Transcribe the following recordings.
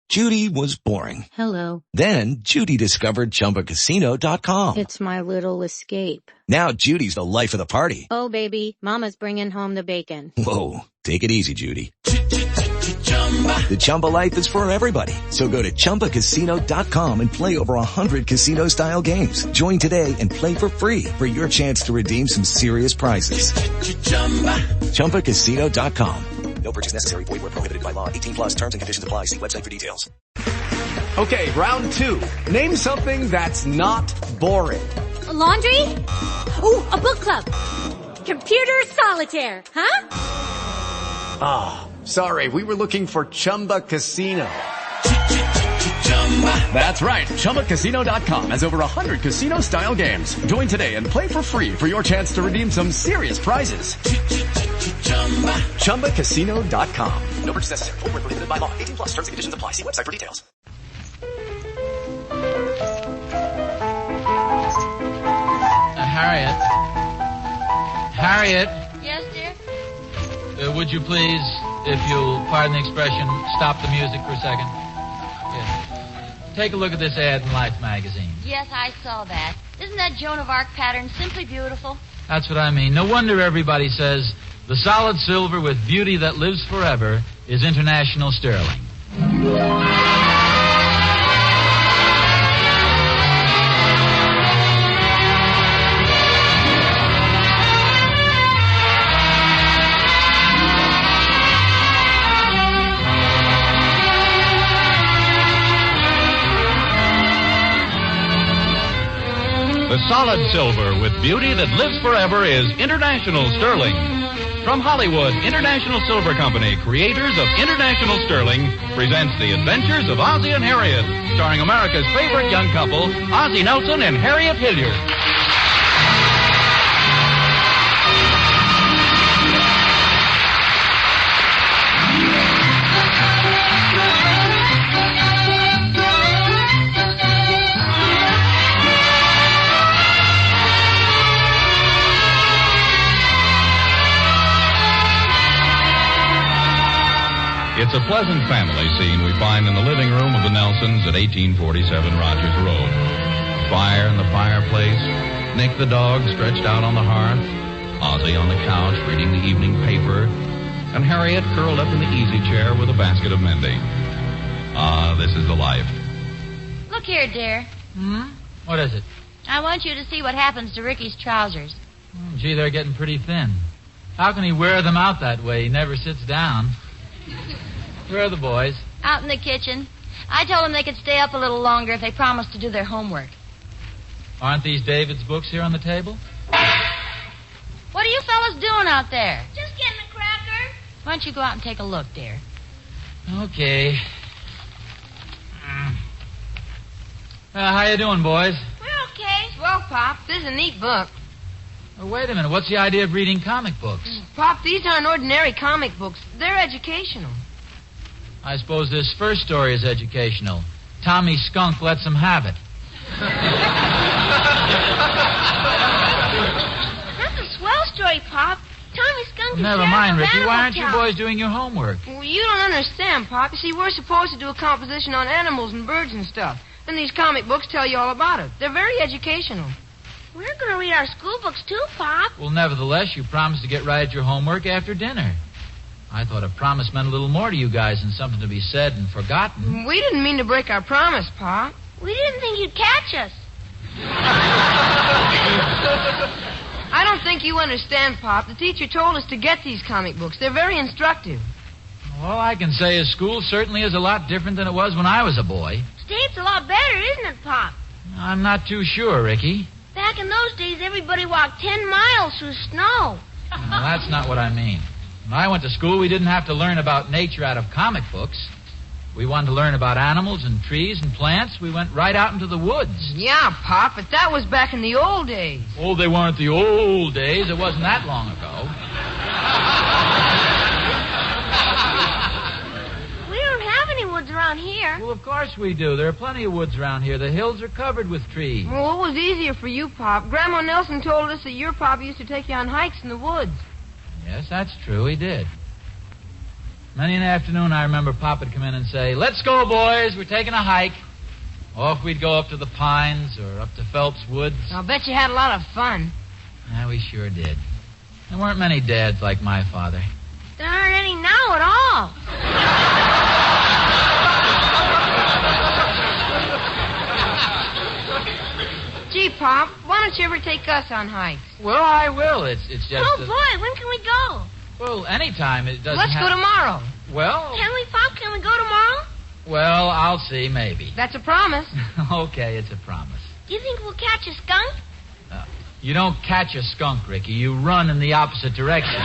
Judy was boring. Hello. Then Judy discovered ChumbaCasino.com. It's my little escape. Now Judy's the life of the party. Oh, baby, mama's bringing home the bacon. Whoa, take it easy, Judy. The Chumba life is for everybody. So go to ChumbaCasino.com and play over 100 casino-style games. Join today and play for free for your chance to redeem some serious prizes. ChumbaCasino.com. No purchase necessary. Void where prohibited by law. 18 plus terms and conditions apply. See website for details. Okay, round two. Name something that's not boring. A laundry? Ooh, a book club. Computer solitaire, huh? Ah, sorry. We were looking for Chumba Casino. That's right. ChumbaCasino.com has over 100 casino-style games. Join today and play for free for your chance to redeem some serious prizes. ChumbaCasino.com. No purchase necessary. Void where prohibited by law. 18 plus terms and conditions apply. See website for details. Harriet. Harriet. Yes, dear? Would you please, if you'll pardon the expression, stop the music for a second? Yes. Take a look at this ad in Life magazine. Yes, I saw that. Isn't that Joan of Arc pattern simply beautiful? That's what I mean. No wonder everybody says the solid silver with beauty that lives forever is International Sterling. The solid silver with beauty that lives forever is International Sterling. From Hollywood, International Silver Company, creators of International Sterling, presents The Adventures of Ozzie and Harriet, starring America's favorite young couple, Ozzie Nelson and Harriet Hilliard. It's a pleasant family scene we find in the living room of the Nelsons at 1847 Rogers Road. Fire in the fireplace, Nick the dog stretched out on the hearth, Ozzie on the couch reading the evening paper, and Harriet curled up in the easy chair with a basket of mending. Ah, this is the life. Look here, dear. What is it? I want you to see what happens to Ricky's trousers. Gee, they're getting pretty thin. How can he wear them out that way? He never sits down. Where are the boys? Out in the kitchen. I told them they could stay up a little longer if they promised to do their homework. Aren't these David's books here on the table? What are you fellas doing out there? Just getting a cracker. Why don't you go out and take a look, dear? Okay. How you doing, boys? We're okay. Well, Pop, this is a neat book. Wait a minute. What's the idea of reading comic books? Pop, these aren't ordinary comic books. They're educational. I suppose this first story is educational. Tommy Skunk lets him have it. That's a swell story, Pop. Tommy Skunk is Never mind, Ricky. Why aren't you boys doing your homework? Well, you don't understand, Pop. You see, we're supposed to do a composition on animals and birds and stuff. And these comic books tell you all about it. They're very educational. We're going to read our school books, too, Pop. Well, nevertheless, you promised to get right at your homework after dinner. I thought a promise meant a little more to you guys than something to be said and forgotten. We didn't mean to break our promise, Pop. We didn't think you'd catch us. I don't think you understand, Pop. The teacher told us to get these comic books. They're very instructive. All I can say is school certainly is a lot different than it was when I was a boy. State's a lot better, isn't it, Pop? I'm not too sure, Ricky. Back in those days, everybody walked 10 miles through snow. Well, that's not what I mean. When I went to school, we didn't have to learn about nature out of comic books. We wanted to learn about animals and trees and plants. We went right out into the woods. Yeah, Pop, but that was back in the old days. Oh, they weren't the old days. It wasn't that long ago. We don't have any woods around here. Well, of course we do. There are plenty of woods around here. The hills are covered with trees. Well, it was easier for you, Pop. Grandma Nelson told us that your Pop used to take you on hikes in the woods. Yes, that's true. He did. Many an afternoon I remember Pop would come in and say, "Let's go, boys, we're taking a hike." Off we'd go up to the Pines or up to Phelps Woods. I'll bet you had a lot of fun. Yeah, we sure did. There weren't many dads like my father. There aren't any now at all. Gee, Pop, why don't you ever take us on hikes? Well, I will. It's just... Oh, boy, when can we go? Well, anytime. It doesn't Let's go tomorrow. Well... Can we, Pop? Can we go tomorrow? Well, I'll see, maybe. That's a promise. Okay, it's a promise. Do you think we'll catch a skunk? You don't catch a skunk, Ricky. You run in the opposite direction.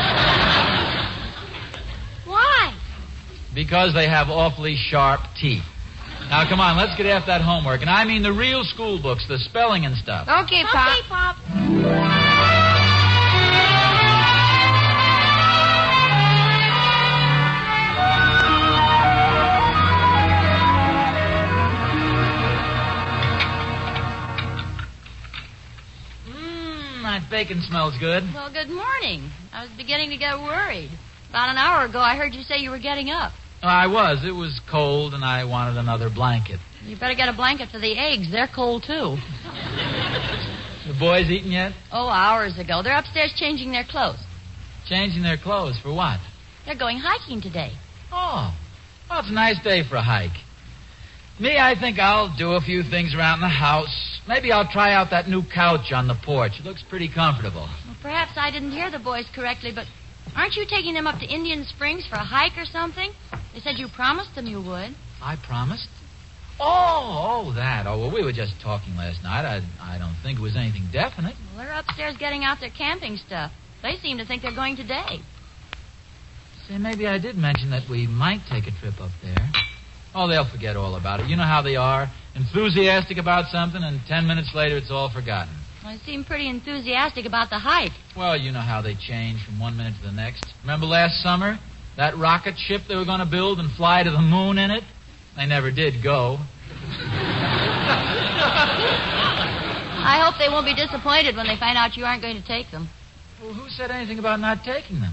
Why? Because they have awfully sharp teeth. Now, come on, let's get after that homework. And I mean the real school books, the spelling and stuff. Okay, Pop. Okay, Pop. That bacon smells good. Well, good morning. I was beginning to get worried. About an hour ago, I heard you say you were getting up. I was. It was cold, and I wanted another blanket. You better get a blanket for the eggs. They're cold, too. The boys eaten yet? Oh, hours ago. They're upstairs changing their clothes. Changing their clothes for what? They're going hiking today. Oh, well, it's a nice day for a hike. Me, I think I'll do a few things around the house. Maybe I'll try out that new couch on the porch. It looks pretty comfortable. Well, perhaps I didn't hear the boys correctly, but aren't you taking them up to Indian Springs for a hike or something? They said you promised them you would. I promised? Oh, that. Oh, well, we were just talking last night. I don't think it was anything definite. Well, they're upstairs getting out their camping stuff. They seem to think they're going today. Say, maybe I did mention that we might take a trip up there. Oh, they'll forget all about it. You know how they are. Enthusiastic about something, and 10 minutes later it's all forgotten. Well, they seem pretty enthusiastic about the hike. Well, you know how they change from one minute to the next. Remember last summer? That rocket ship they were going to build and fly to the moon in it? They never did go. I hope they won't be disappointed when they find out you aren't going to take them. Well, who said anything about not taking them?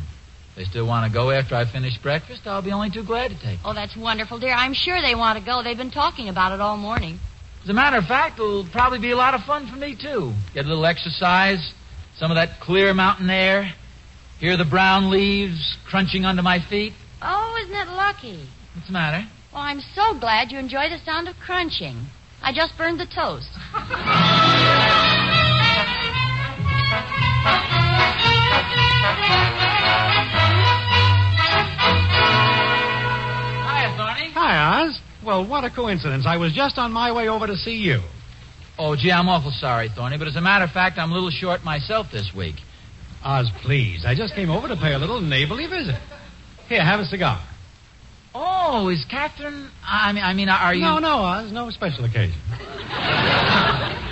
If they still want to go after I finish breakfast, I'll be only too glad to take them. Oh, that's wonderful, dear. I'm sure they want to go. They've been talking about it all morning. As a matter of fact, it'll probably be a lot of fun for me, too. Get a little exercise, some of that clear mountain air, hear the brown leaves crunching under my feet. Oh, isn't it lucky? What's the matter? Well, I'm so glad you enjoy the sound of crunching. I just burned the toast. Hiya, Thorny. Hi, Oz. Well, what a coincidence. I was just on my way over to see you. Oh, gee, I'm awful sorry, Thorny, but as a matter of fact, I'm a little short myself this week. Oz, please. I just came over to pay a little neighborly visit. Here, have a cigar. Oh, is Catherine... I mean, are you... No, Oz. No special occasion.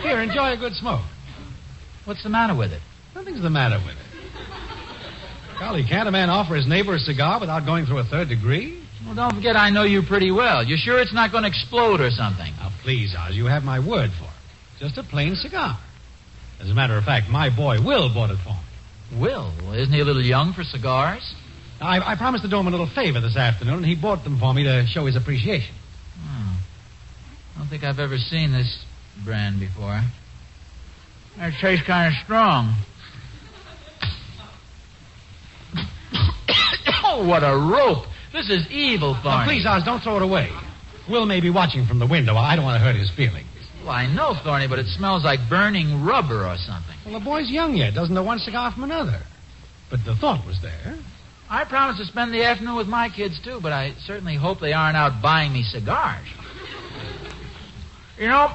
Here, enjoy a good smoke. What's the matter with it? Nothing's the matter with it. Golly, can't a man offer his neighbor a cigar without going through a third degree? Well, don't forget I know you pretty well. You sure it's not going to explode or something? Now, please, Oz, you have my word for it. Just a plain cigar. As a matter of fact, my boy Will bought it for me. Will? Isn't he a little young for cigars? I promised to do him a little favor this afternoon, and he bought them for me to show his appreciation. Oh. I don't think I've ever seen this brand before. It tastes kind of strong. Oh, what a rope. This is evil, Thorny. Now, please, Oz, don't throw it away. Will may be watching from the window. I don't want to hurt his feelings. Well, I know, Thorny, but it smells like burning rubber or something. Well, the boy's young yet. Doesn't know one cigar from another. But the thought was there. I promised to spend the afternoon with my kids, too, but I certainly hope they aren't out buying me cigars. You know,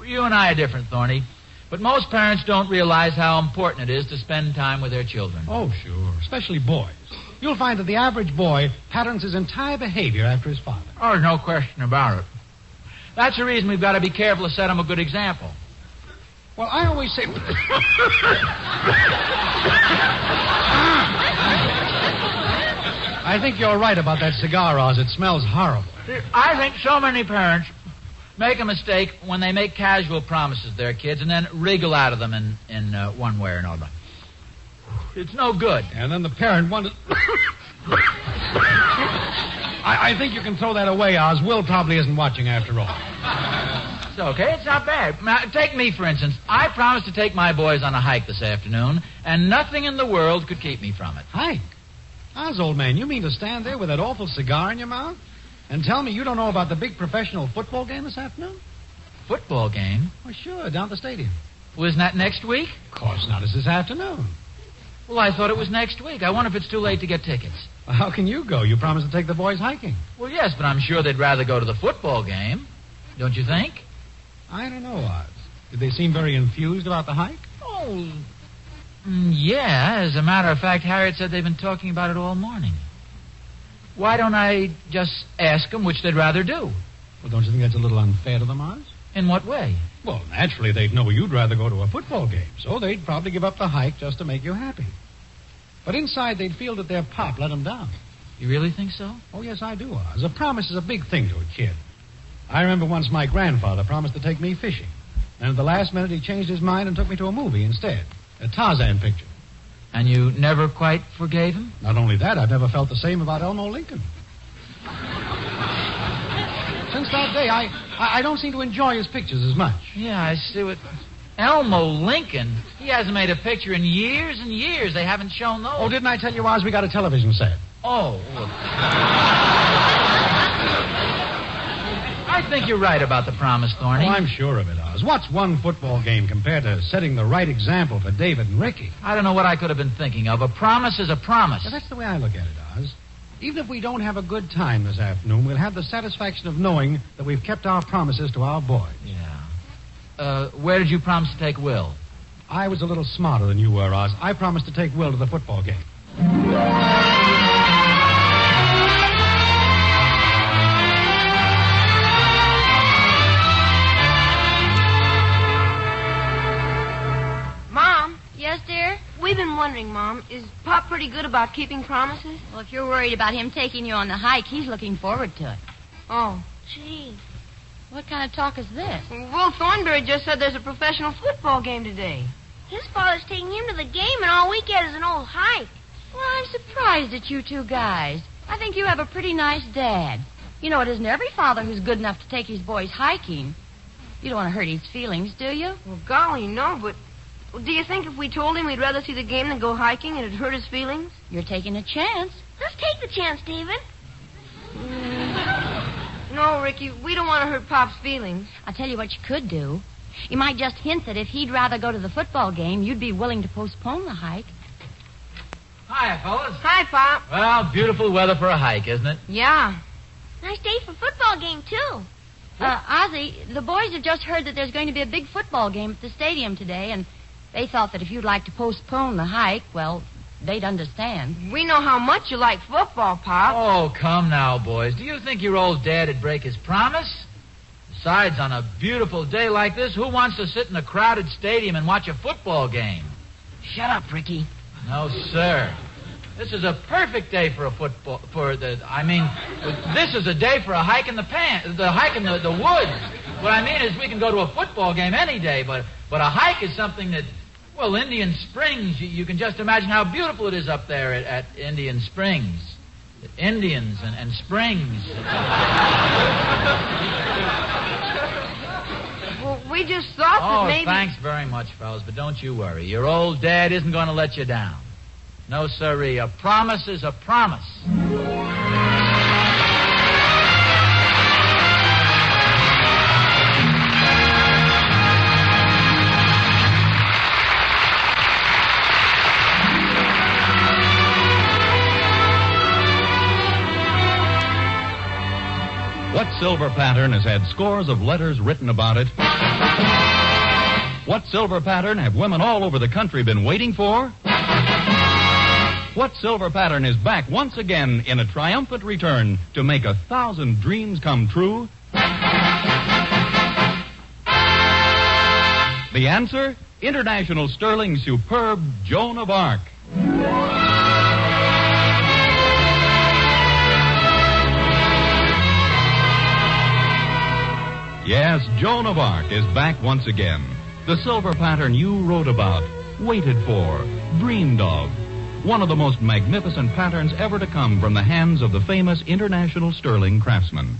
you and I are different, Thorny, but most parents don't realize how important it is to spend time with their children. Oh, sure, especially boys. You'll find that the average boy patterns his entire behavior after his father. Oh, there's no question about it. That's the reason we've got to be careful to set him a good example. Well, I always say... I think you're right about that cigar, Oz. It smells horrible. I think so many parents make a mistake when they make casual promises to their kids and then wriggle out of them in one way or another. It's no good. And then the parent wonders... I think you can throw that away, Oz. Will probably isn't watching after all. It's okay. It's not bad. Now, take me, for instance. I promised to take my boys on a hike this afternoon, and nothing in the world could keep me from it. Hike? Oz, old man, you mean to stand there with that awful cigar in your mouth and tell me you don't know about the big professional football game this afternoon? Football game? Well, sure, down at the stadium. Well, isn't that next week? Of course not. It's this afternoon. Well, I thought it was next week. I wonder if it's too late to get tickets. Well, how can you go? You promised to take the boys hiking. Well, yes, but I'm sure they'd rather go to the football game. Don't you think? I don't know, Oz. Did they seem very enthused about the hike? Oh, yeah. As a matter of fact, Harriet said they've been talking about it all morning. Why don't I just ask them which they'd rather do? Well, don't you think that's a little unfair to them, Oz? In what way? Well, naturally, they'd know you'd rather go to a football game, so they'd probably give up the hike just to make you happy. But inside, they'd feel that their pop let them down. You really think so? Oh, yes, I do, Oz. A promise is a big thing to a kid. I remember once my grandfather promised to take me fishing. And at the last minute, he changed his mind and took me to a movie instead. A Tarzan picture. And you never quite forgave him? Not only that, I've never felt the same about Elmo Lincoln. Since that day, I don't seem to enjoy his pictures as much. Yeah, I see what... Elmo Lincoln? He hasn't made a picture in years and years. They haven't shown those. Oh, didn't I tell you, Oz, we got a television set? Oh, well... I think you're right about the promise, Thorny. Oh, I'm sure of it, Oz. What's one football game compared to setting the right example for David and Ricky? I don't know what I could have been thinking of. A promise is a promise. Well, that's the way I look at it, Oz. Even if we don't have a good time this afternoon, we'll have the satisfaction of knowing that we've kept our promises to our boys. Yeah. Where did you promise to take Will? I was a little smarter than you were, Oz. I promised to take Will to the football game. Mom? Yes, dear? We've been wondering, Mom, is Pop pretty good about keeping promises? Well, if you're worried about him taking you on the hike, he's looking forward to it. Oh. Gee. What kind of talk is this? Will Thornberry just said there's a professional football game today. His father's taking him to the game, and all we get is an old hike. Well, I'm surprised at you two guys. I think you have a pretty nice dad. You know, it isn't every father who's good enough to take his boys hiking. You don't want to hurt his feelings, do you? Well, golly, no, but do you think if we told him we'd rather see the game than go hiking, it'd hurt his feelings? You're taking a chance. Let's take the chance, David. No, Ricky, we don't want to hurt Pop's feelings. I'll tell you what you could do. You might just hint that if he'd rather go to the football game, you'd be willing to postpone the hike. Hiya, fellas. Hi, Pop. Well, beautiful weather for a hike, isn't it? Yeah. Nice day for football game, too. Ozzie, the boys have just heard that there's going to be a big football game at the stadium today, and they thought that if you'd like to postpone the hike, well, they'd understand. We know how much you like football, Pop. Oh, come now, boys. Do you think your old dad would break his promise? Besides, on a beautiful day like this, who wants to sit in a crowded stadium and watch a football game? Shut up, Ricky. No, sir. This is a perfect day for a football... this is a day for a hike in the the woods. What I mean is we can go to a football game any day, but a hike is something that... Well, Indian Springs, you can just imagine how beautiful it is up there at Indian Springs. Indians and springs. Well, we just thought that maybe... Oh, thanks very much, fellas, but don't you worry. Your old dad isn't going to let you down. No, sirree. A promise is a promise. What silver pattern has had scores of letters written about it? What silver pattern have women all over the country been waiting for? What silver pattern is back once again in a triumphant return to make 1,000 dreams come true? The answer? International Sterling Superb Joan of Arc. Yes, Joan of Arc is back once again. The silver pattern you wrote about, waited for, dreamed of. one of the most magnificent patterns ever to come from the hands of the famous international sterling craftsman.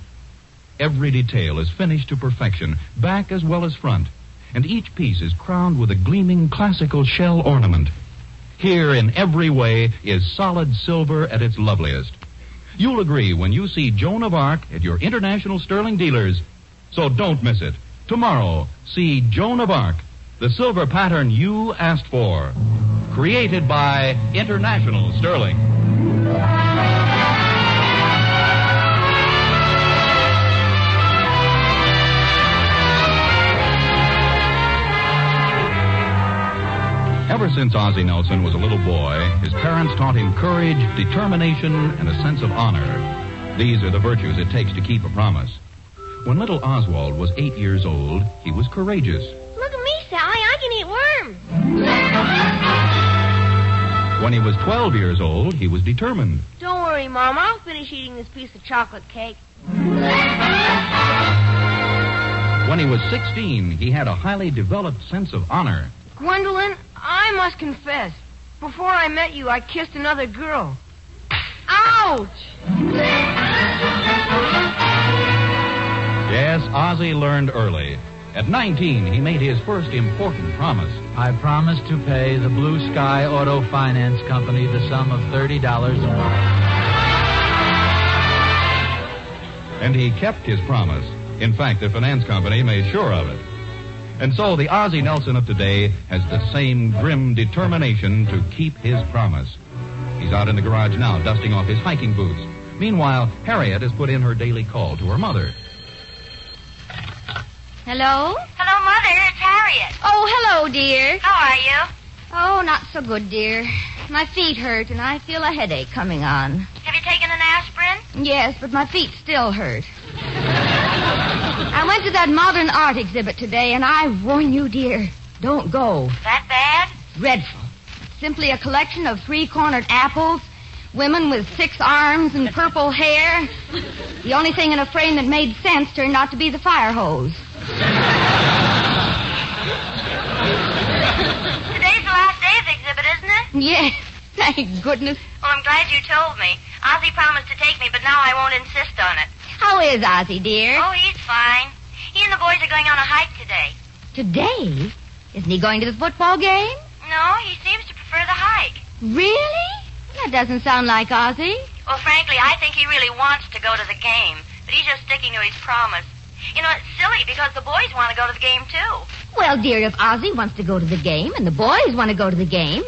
Every detail is finished to perfection, back as well as front, and each piece is crowned with a gleaming classical shell ornament. Here, in every way, is solid silver at its loveliest. You'll agree when you see Joan of Arc at your international sterling dealers. So don't miss it. Tomorrow, see Joan of Arc, the silver pattern you asked for. Created by International Sterling. Ever since Ozzie Nelson was a little boy, his parents taught him courage, determination, and a sense of honor. These are the virtues it takes to keep a promise. When little Oswald was 8 years old, he was courageous. Look at me, Sally. I can eat worms. When he was 12 years old, he was determined. Don't worry, Mom. I'll finish eating this piece of chocolate cake. When he was 16, he had a highly developed sense of honor. Gwendolyn, I must confess. Before I met you, I kissed another girl. Ouch! Yes, Ozzie learned early. At 19, he made his first important promise. I promise to pay the Blue Sky Auto Finance Company the sum of $30 a month. And he kept his promise. In fact, the finance company made sure of it. And so the Ozzie Nelson of today has the same grim determination to keep his promise. He's out in the garage now, dusting off his hiking boots. Meanwhile, Harriet has put in her daily call to her mother. Hello? Hello, Mother. It's Harriet. Oh, hello, dear. How are you? Oh, not so good, dear. My feet hurt, and I feel a headache coming on. Have you taken an aspirin? Yes, but my feet still hurt. I went to that modern art exhibit today, and I warn you, dear, don't go. That bad? Dreadful. It's simply a collection of three-cornered apples, women with 6 arms and purple hair. The only thing in a frame that made sense turned out to be the fire hose. Today's the last day of the exhibit, isn't it? Yes, thank goodness. Well, I'm glad you told me. Ozzie promised to take me, but now I won't insist on it. How is Ozzie, dear? Oh, he's fine. He and the boys are going on a hike today. Today? Isn't he going to the football game? No, he seems to prefer the hike. Really? That doesn't sound like Ozzie. Well, frankly, I think he really wants to go to the game, but he's just sticking to his promise. You know, it's silly because the boys want to go to the game, too. Well, dear, if Ozzie wants to go to the game and the boys want to go to the game,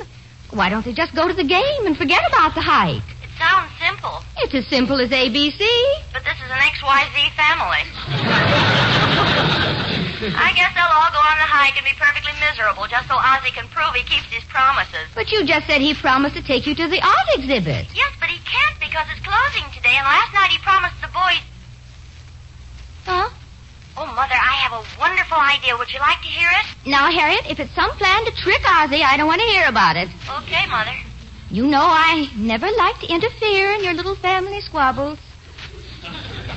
why don't they just go to the game and forget about the hike? It sounds simple. It's as simple as ABC. But this is an XYZ family. I guess they'll all go on the hike and be perfectly miserable just so Ozzie can prove he keeps his promises. But you just said he promised to take you to the art exhibit. Yes, but he can't because it's closing today, and last night he promised the boys... Huh? Oh, Mother, I have a wonderful idea. Would you like to hear it? Now, Harriet, if it's some plan to trick Ozzie, I don't want to hear about it. Okay, Mother. You know I never like to interfere in your little family squabbles.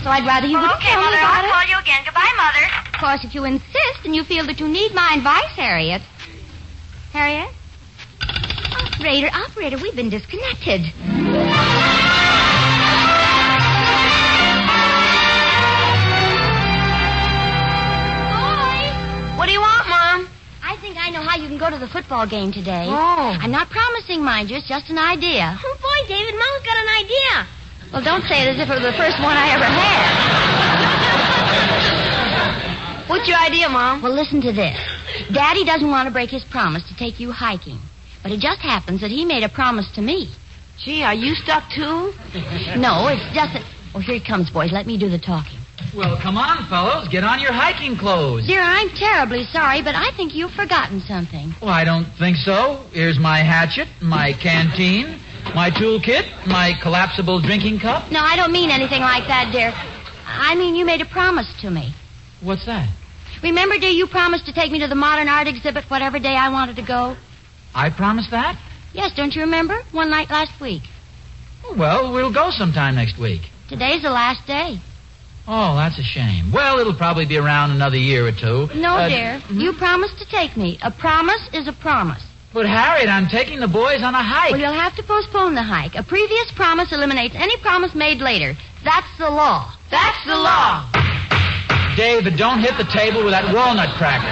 So I'd rather you wouldn't Okay, tell me Mother, about I'll it. call you again. Goodbye, Mother. Of course, if you insist and you feel that you need my advice, Harriet. Harriet? Operator, we've been disconnected. What do you want, Mom? I think I know how you can go to the football game today. Oh. I'm not promising, mind you. It's just an idea. Oh, boy, David, Mom's got an idea. Well, don't say it as if it were the first one I ever had. What's your idea, Mom? Well, listen to this. Daddy doesn't want to break his promise to take you hiking. But it just happens that he made a promise to me. Gee, are you stuck, too? No, it's just that... Oh, here he comes, boys. Let me do the talking. Well, come on, fellows. Get on your hiking clothes. Dear, I'm terribly sorry, but I think you've forgotten something. Well, I don't think so. Here's my hatchet, my canteen, my toolkit, my collapsible drinking cup. No, I don't mean anything like that, dear. I mean, you made a promise to me. What's that? Remember, dear, you promised to take me to the modern art exhibit whatever day I wanted to go? I promised that? Yes, don't you remember? One night last week. Well, we'll go sometime next week. Today's the last day. Oh, that's a shame. Well, it'll probably be around another year or two. No, dear. You promised to take me. A promise is a promise. But, Harriet, I'm taking the boys on a hike. Well, you'll have to postpone the hike. A previous promise eliminates any promise made later. That's the law. That's the law. David, don't hit the table with that walnut cracker.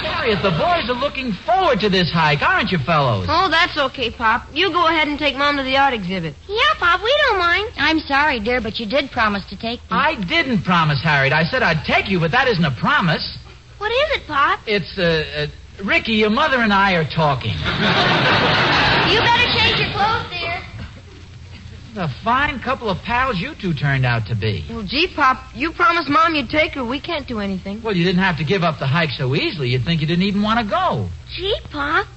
Harriet, the boys are looking forward to this hike, aren't you fellows? Oh, that's okay, Pop. You go ahead and take Mom to the art exhibit. Yeah, Pop, we don't mind. I'm sorry, dear, but you did promise to take me. I didn't promise, Harriet. I said I'd take you, but that isn't a promise. What is it, Pop? It's, Ricky, your mother and I are talking. You better change your clothes, dear. A fine couple of pals you two turned out to be. Well, gee, Pop, you promised Mom you'd take her. We can't do anything. Well, you didn't have to give up the hike so easily. You'd think you didn't even want to go. Gee, Pop.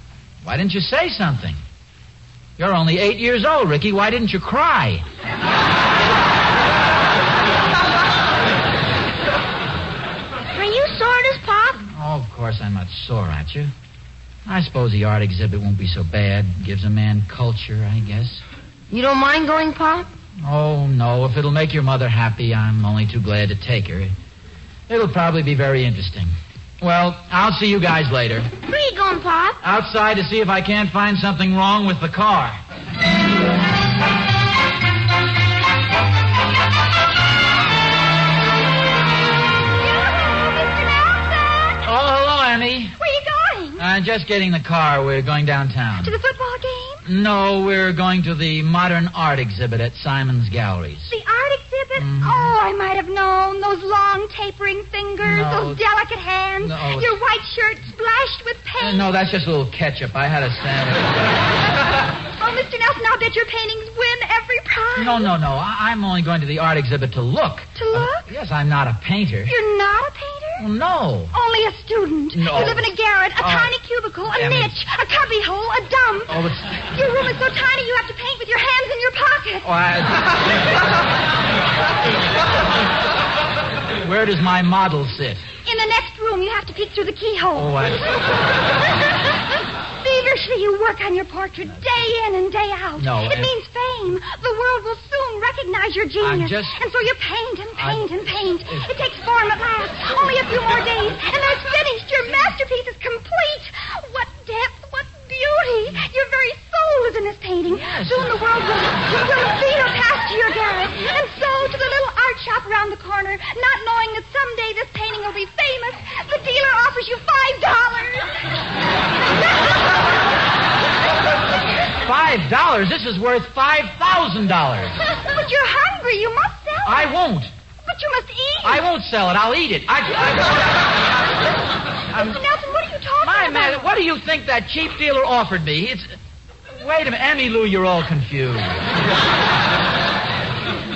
Why didn't you say something? You're only 8 years old, Ricky. Why didn't you cry? Are you sore at us, Pop? Oh, of course I'm not sore at you. I suppose the art exhibit won't be so bad. Gives a man culture, I guess. You don't mind going, Pop? Oh, no. If it'll make your mother happy, I'm only too glad to take her. It'll probably be very interesting. Well, I'll see you guys later. Where are you going, Pop? Outside to see if I can't find something wrong with the car. Oh, hello, Emmy. Where are you going? Just getting the car. We're going downtown. To the football game? No, we're going to the modern art exhibit at Simon's Galleries. The art exhibit? Oh, I might have known. Those long tapering fingers, those delicate hands, your white shirt splashed with paint. No, that's just a little ketchup. I had a sandwich. Oh, Mr. Nelson, I'll bet your paintings win every prize. No. I'm only going to the art exhibit to look. To look? Yes, I'm not a painter. You're not a painter? Well, no. Only a student. No. You live in a garret, a tiny cubicle, a niche, a cubbyhole, a dump. Oh, it's... Your room is so tiny you have to paint with your hands in your pocket. Where does my model sit? In the next room, you have to peek through the keyhole. Oh, Feverishly, you work on your portrait day in and day out. No, it means fame. The world will soon recognize your genius. And so you paint and paint and paint. It takes form at last. Only a few more days, and there's finished. Your masterpiece is complete. What depth, what beauty. Your very soul is in this painting. Yes. Soon the world will see her past to your garret. And so to the little art shop around the corner, not knowing that someday this painting will be famous, the dealer offers you $5. $5? This is worth $5,000. But you're hungry. You must sell it. I won't. But you must eat. I won't sell it. I'll eat it. Mr. Nelson, what are you talking about? Man, what do you think that cheap dealer offered me? Wait a minute. Emmy Lou, you're all confused.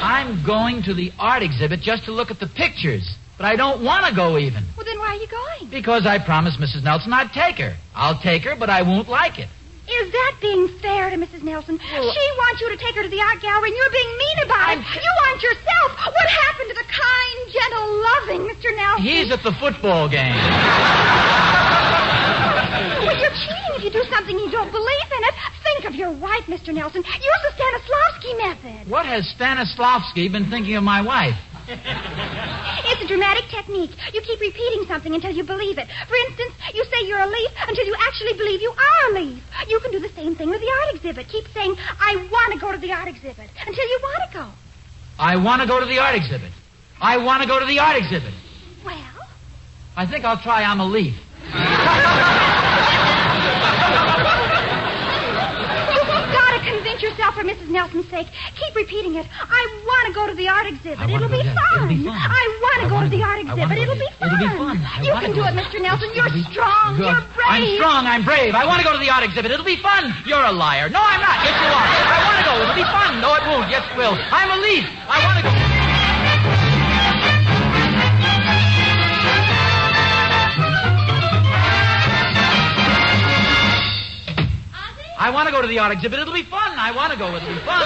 I'm going to the art exhibit just to look at the pictures. But I don't want to go even. Well, then why are you going? Because I promised Mrs. Nelson I'd take her. I'll take her, but I won't like it. Is that being fair to Mrs. Nelson? Well, she wants you to take her to the art gallery, and you're being mean about it. You want yourself. What happened to the kind, gentle, loving Mr. Nelson? He's at the football game. Well, you're cheating if you do something you don't believe in it. Think of your wife, Mr. Nelson. Use the Stanislavski method. What has Stanislavski been thinking of my wife? It's a dramatic technique. You keep repeating something until you believe it. For instance, you say you're a leaf until you actually believe you are a leaf. You can do the same thing with the art exhibit. Keep saying, I want to go to the art exhibit, until you want to go. I want to go to the art exhibit. I want to go to the art exhibit. Well? I think I'll try I'm a leaf. Convince yourself for Mrs. Nelson's sake. Keep repeating it. I want to go to the art exhibit. It'll be fun. I want to go to the art exhibit. It'll be fun. You can do it, Mr. Nelson. You're strong. You're brave. I'm strong. I'm brave. I want to go to the art exhibit. It'll be fun. You're a liar. No, I'm not. Yes, you are. I want to go. It'll be fun. No, it won't. Yes, it will. I'm a leaf. I want to go. I want to go to the art exhibit. It'll be fun. I want to go. It'll be fun.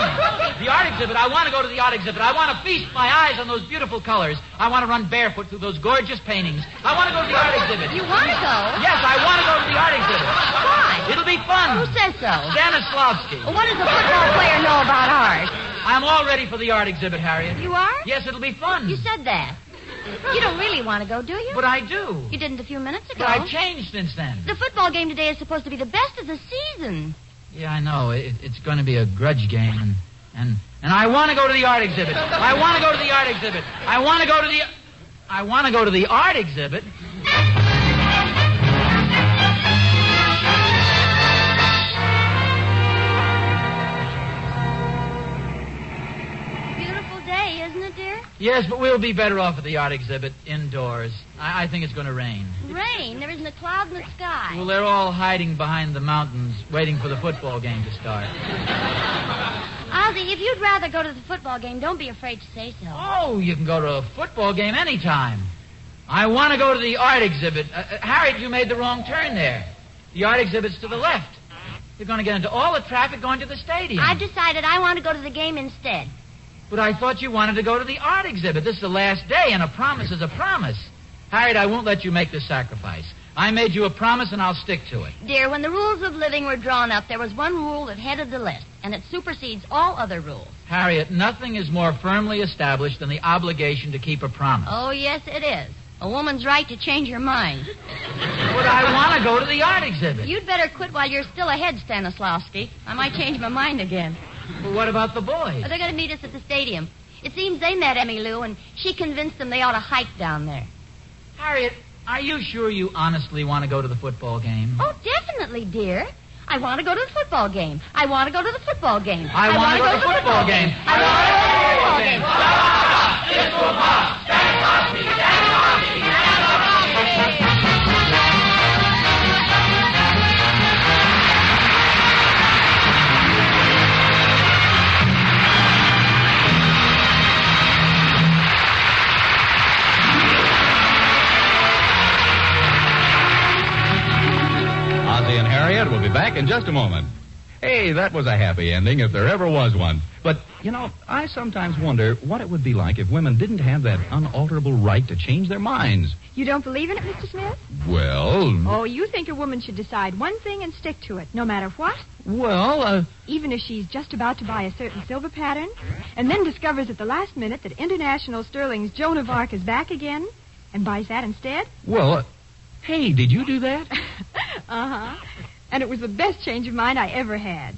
The art exhibit. I want to go to the art exhibit. I want to feast my eyes on those beautiful colors. I want to run barefoot through those gorgeous paintings. I want to go to the art exhibit. You want to go? Yes, I want to go to the art exhibit. Why? It'll be fun. Who says so? Stanislavski. Well, what does a football player know about art? I'm all ready for the art exhibit, Harriet. You are? Yes, it'll be fun. You said that. You don't really want to go, do you? But I do. You didn't a few minutes ago. But I've changed since then. The football game today is supposed to be the best of the season. Yeah, I know. It's going to be a grudge game, and I want to go to the art exhibit. I want to go to the art exhibit. I want to go to the art exhibit. Beautiful day, isn't it, dear? Yes, but we'll be better off at the art exhibit indoors. I think it's going to rain. Rain? There isn't a cloud in the sky. Well, they're all hiding behind the mountains, waiting for the football game to start. Ozzie, if you'd rather go to the football game, don't be afraid to say so. Oh, you can go to a football game anytime. I want to go to the art exhibit. Harriet, you made the wrong turn there. The art exhibit's to the left. You're going to get into all the traffic going to the stadium. I've decided I want to go to the game instead. But I thought you wanted to go to the art exhibit. This is the last day, and a promise is a promise. Harriet, I won't let you make this sacrifice. I made you a promise, and I'll stick to it. Dear, when the rules of living were drawn up, there was one rule that headed the list, and it supersedes all other rules. Harriet, nothing is more firmly established than the obligation to keep a promise. Oh, yes, it is. A woman's right to change her mind. But I want to go to the art exhibit. You'd better quit while you're still ahead, Stanislavski. I might change my mind again. Well, what about the boys? They're going to meet us at the stadium. It seems they met Emmy Lou, and she convinced them they ought to hike down there. Harriet, are you sure you honestly want to go to the football game? Oh, definitely, dear. I want to go to the football game. I want to go to the football game. I want to go to the football game. I want to go to the football game. Ozzie and Harriet will be back in just a moment. Hey, that was a happy ending if there ever was one. But, you know, I sometimes wonder what it would be like if women didn't have that unalterable right to change their minds. You don't believe in it, Mr. Smith? Well... Oh, you think a woman should decide one thing and stick to it, no matter what? Well, Even if she's just about to buy a certain silver pattern, and then discovers at the last minute that International Sterling's Joan of Arc is back again, and buys that instead? Well, hey, did you do that? Uh-huh. And it was the best change of mind I ever had.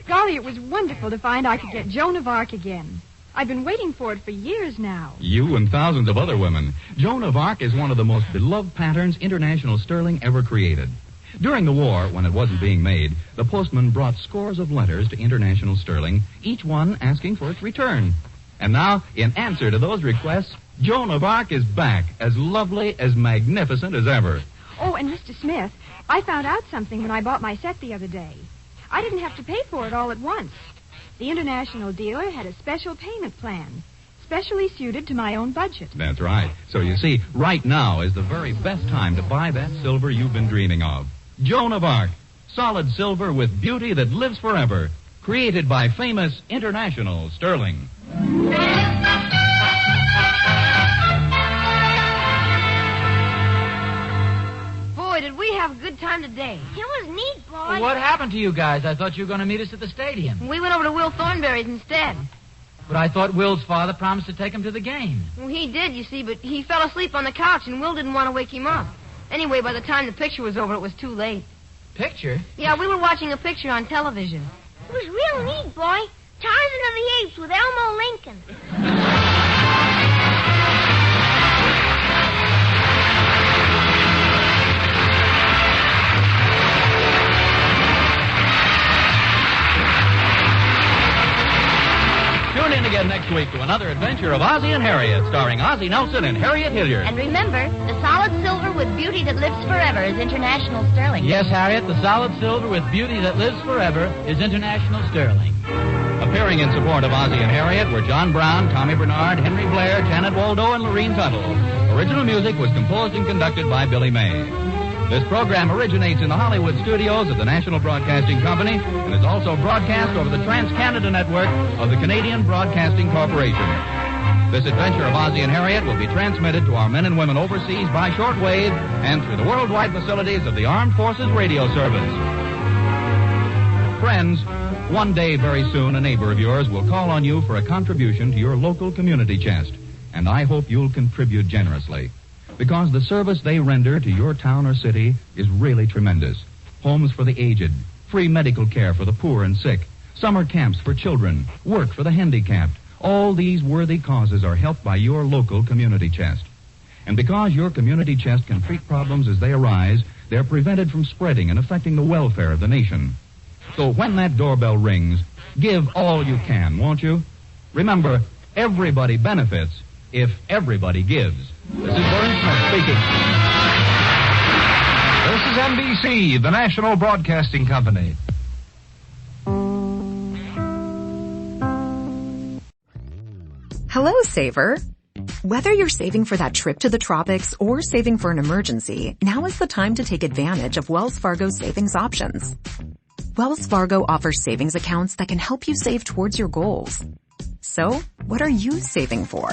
Golly, it was wonderful to find I could get Joan of Arc again. I've been waiting for it for years now. You and thousands of other women. Joan of Arc is one of the most beloved patterns International Sterling ever created. During the war, when it wasn't being made, the postman brought scores of letters to International Sterling, each one asking for its return. And now, in answer to those requests, Joan of Arc is back, as lovely, as magnificent as ever. Oh, and Mr. Smith, I found out something when I bought my set the other day. I didn't have to pay for it all at once. The International dealer had a special payment plan, specially suited to my own budget. That's right. So you see, right now is the very best time to buy that silver you've been dreaming of. Joan of Arc, solid silver with beauty that lives forever, created by famous International Sterling. Boy, did we have a good time today. It was neat, boy. Well, what happened to you guys? I thought you were going to meet us at the stadium. We went over to Will Thornberry's instead. But I thought Will's father promised to take him to the game. Well, he did, you see, but he fell asleep on the couch, and Will didn't want to wake him up. Anyway, by the time the picture was over, it was too late. Picture? Yeah, we were watching a picture on television. It was real neat, boy. Tarzan of the Apes with Elmo Lincoln. Tune in again next week to another adventure of Ozzie and Harriet, starring Ozzie Nelson and Harriet Hilliard. And remember, the solid silver with beauty that lives forever is International Sterling. Yes, Harriet, the solid silver with beauty that lives forever is International Sterling. Appearing in support of Ozzie and Harriet were John Brown, Tommy Bernard, Henry Blair, Janet Waldo, and Lorene Tuttle. Original music was composed and conducted by Billy May. This program originates in the Hollywood studios of the National Broadcasting Company and is also broadcast over the Trans-Canada Network of the Canadian Broadcasting Corporation. This adventure of Ozzie and Harriet will be transmitted to our men and women overseas by shortwave and through the worldwide facilities of the Armed Forces Radio Service. Friends, one day very soon a neighbor of yours will call on you for a contribution to your local community chest. and I hope you'll contribute generously, because the service they render to your town or city is really tremendous. Homes for the aged, free medical care for the poor and sick, summer camps for children, work for the handicapped. All these worthy causes are helped by your local community chest. And because your community chest can treat problems as they arise, they're prevented from spreading and affecting the welfare of the nation. So when that doorbell rings, give all you can, won't you? Remember, everybody benefits if everybody gives. This is Vern Smith speaking. This is NBC, the National Broadcasting Company. Hello, saver. Whether you're saving for that trip to the tropics or saving for an emergency, now is the time to take advantage of Wells Fargo's savings options. Wells Fargo offers savings accounts that can help you save towards your goals. So, what are you saving for?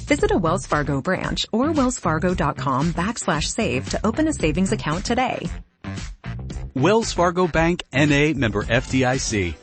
Visit a Wells Fargo branch or wellsfargo.com/save to open a savings account today. Wells Fargo Bank, N.A., member FDIC.